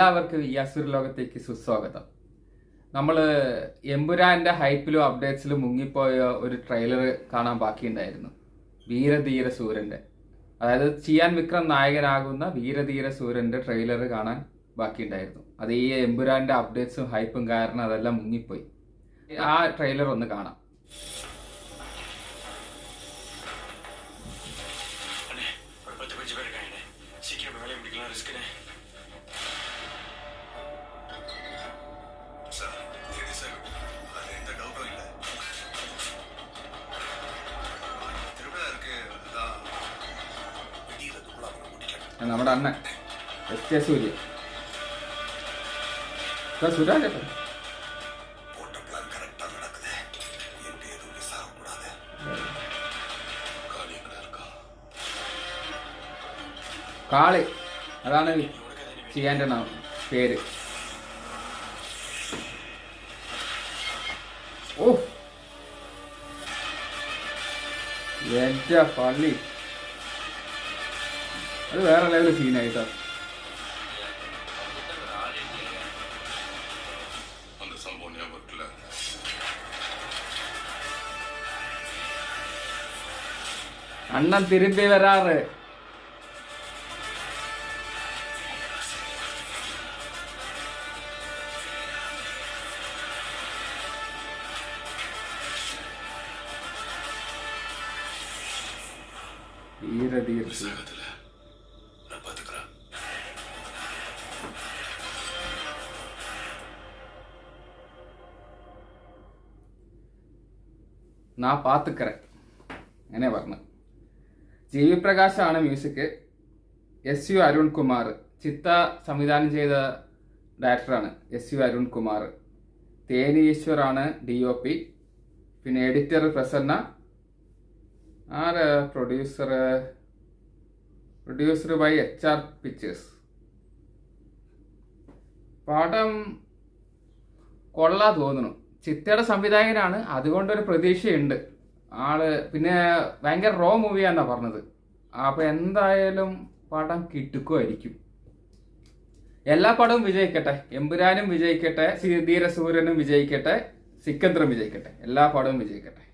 എല്ലാവർക്കും ഈ അസുര ലോകത്തേക്ക് സുസ്വാഗതം. നമ്മൾ എമ്പുരാന്റെ ഹൈപ്പിലും അപ്ഡേറ്റ്സിലും മുങ്ങിപ്പോയ ഒരു ട്രെയിലർ കാണാൻ ബാക്കിയുണ്ടായിരുന്നു. വീരധീര സൂര്യന്റെ, അതായത് ചിയാൻ വിക്രം നായകനാകുന്ന വീരധീര സൂര്യന്റെ ട്രെയിലർ കാണാൻ ബാക്കിയുണ്ടായിരുന്നു. അത് ഈ എമ്പുരാന്റെ അപ്ഡേറ്റ്സും ഹൈപ്പും കാരണം അതെല്ലാം മുങ്ങിപ്പോയി. ആ ട്രെയിലർ ഒന്ന് കാണാം. നമ്മുടെ അണ്ണൻ എസ് സൂര്യൻ സുരാജ് കാളി, അതാണ് ചെയ്യാൻ്റെ പേര്. ഓ എന്റെ പള്ളി, അത് വേറെ ലെവൽ സീനായിട്ടോ. അണ്ണൻ തിരുമ്പി വരാറ്. നാ പാത്തുക്കറ അങ്ങനെ പറഞ്ഞു. ജി വി പ്രകാശാണ് മ്യൂസിക്. എസ് യു അരുൺകുമാർ, ചിത്ത സംവിധാനം ചെയ്ത ഡയറക്ടറാണ് എസ് യു അരുൺകുമാർ. തേനി ഈശ്വറാണ് DOP. പിന്നെ എഡിറ്റർ പ്രസന്ന. ആര് പ്രൊഡ്യൂസർ ബൈ HR പിക്ചേഴ്സ്. പടം കൊള്ളാ തോന്നുന്നു. ചിത്തയുടെ സംവിധായകനാണ്, അതുകൊണ്ടൊരു പ്രതീക്ഷയുണ്ട് ആള്. പിന്നെ ഭയങ്കര റോ മൂവിയാന്നാ പറഞ്ഞത്. അപ്പൊ എന്തായാലും പടം കിട്ടുക്കുമായിരിക്കും. എല്ലാ പടവും വിജയിക്കട്ടെ. എമ്പുരാനും വിജയിക്കട്ടെ, ധീരസൂര്യനും വിജയിക്കട്ടെ, സിക്കന്ദ്രം വിജയിക്കട്ടെ, എല്ലാ പടവും വിജയിക്കട്ടെ.